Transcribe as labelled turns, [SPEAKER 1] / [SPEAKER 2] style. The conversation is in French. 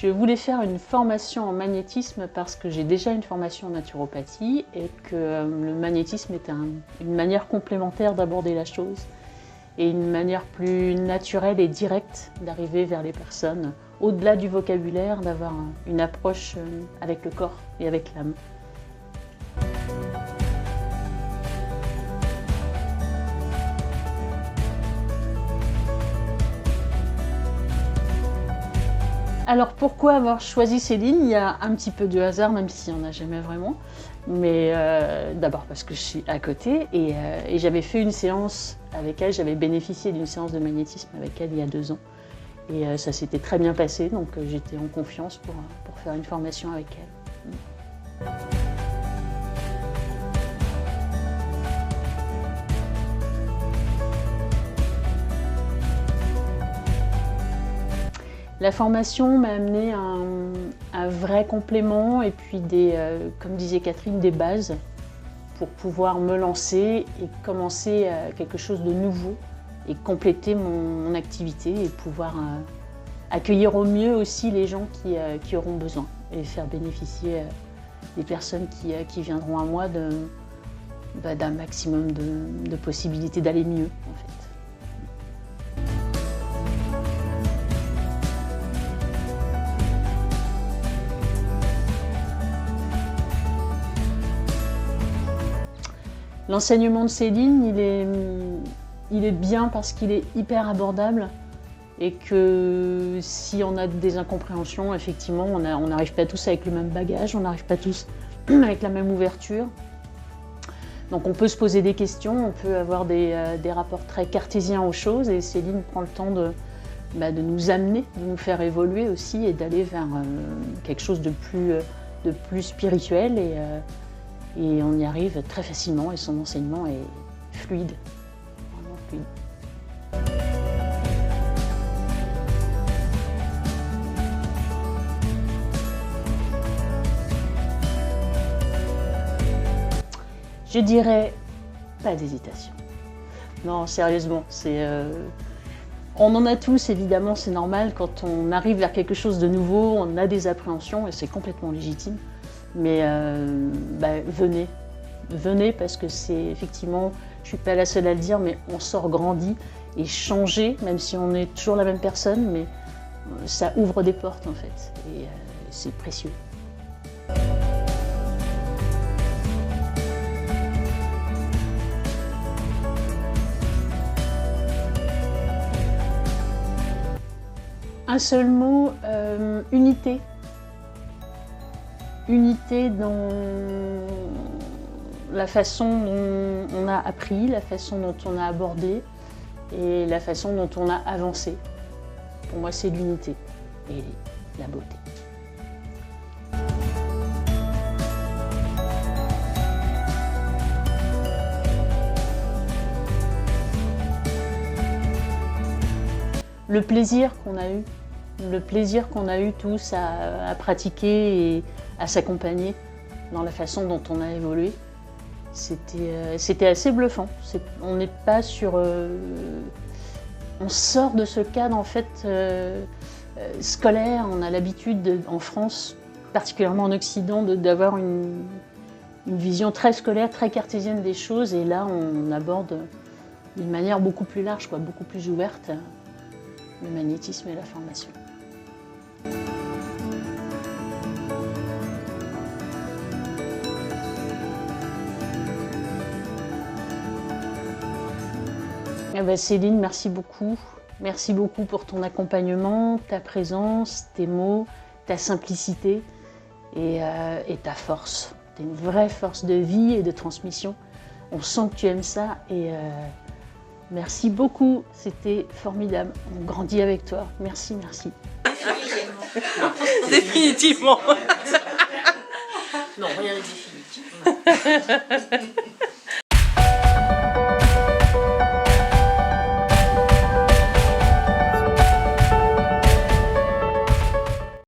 [SPEAKER 1] Je voulais faire une formation en magnétisme parce que j'ai déjà une formation en naturopathie et que le magnétisme était une manière complémentaire d'aborder la chose et une manière plus naturelle et directe d'arriver vers les personnes, au-delà du vocabulaire, d'avoir une approche avec le corps et avec l'âme. Alors pourquoi avoir choisi Céline? Il y a un petit peu de hasard, même s'il n'y en a jamais vraiment. Mais d'abord parce que je suis à côté et j'avais fait une séance avec elle, j'avais bénéficié d'une séance de magnétisme avec elle il y a 2 ans. Et ça s'était très bien passé, donc j'étais en confiance pour faire une formation avec elle. La formation m'a amené un vrai complément et puis comme disait Catherine, des bases pour pouvoir me lancer et commencer quelque chose de nouveau et compléter mon activité et pouvoir accueillir au mieux aussi les gens qui auront besoin et faire bénéficier les personnes qui viendront à moi d'un maximum de possibilités d'aller mieux en fait. L'enseignement de Céline, il est bien parce qu'il est hyper abordable et que si on a des incompréhensions, effectivement, on n'arrive pas tous avec le même bagage, on n'arrive pas tous avec la même ouverture. Donc on peut se poser des questions, on peut avoir des rapports très cartésiens aux choses et Céline prend le temps de nous amener, de nous faire évoluer aussi et d'aller vers quelque chose de plus spirituel et on y arrive très facilement et son enseignement est fluide, vraiment fluide. Je dirais pas d'hésitation. Non, sérieusement, on en a tous évidemment, c'est normal, quand on arrive vers quelque chose de nouveau, on a des appréhensions et c'est complètement légitime. Mais venez parce que c'est effectivement, je ne suis pas la seule à le dire, mais on sort grandi et changer, même si on est toujours la même personne, mais ça ouvre des portes en fait et c'est précieux. Un seul mot, unité. Unité dans la façon dont on a appris, la façon dont on a abordé et la façon dont on a avancé. Pour moi, c'est l'unité et la beauté. Le plaisir qu'on a eu tous à pratiquer et à s'accompagner dans la façon dont on a évolué, c'était assez bluffant. On n'est pas sur... on sort de ce cadre en fait scolaire. On a l'habitude en France, particulièrement en Occident, d'avoir une vision très scolaire, très cartésienne des choses. Et là, on aborde d'une manière beaucoup plus large, beaucoup plus ouverte, le magnétisme et la formation. Céline, merci beaucoup. Merci beaucoup pour ton accompagnement, ta présence, tes mots, ta simplicité et ta force. Tu es une vraie force de vie et de transmission. On sent que tu aimes ça et merci beaucoup. C'était formidable. On grandit avec toi. Merci, merci.
[SPEAKER 2] Définitivement.
[SPEAKER 1] Non, rien n'est définitif.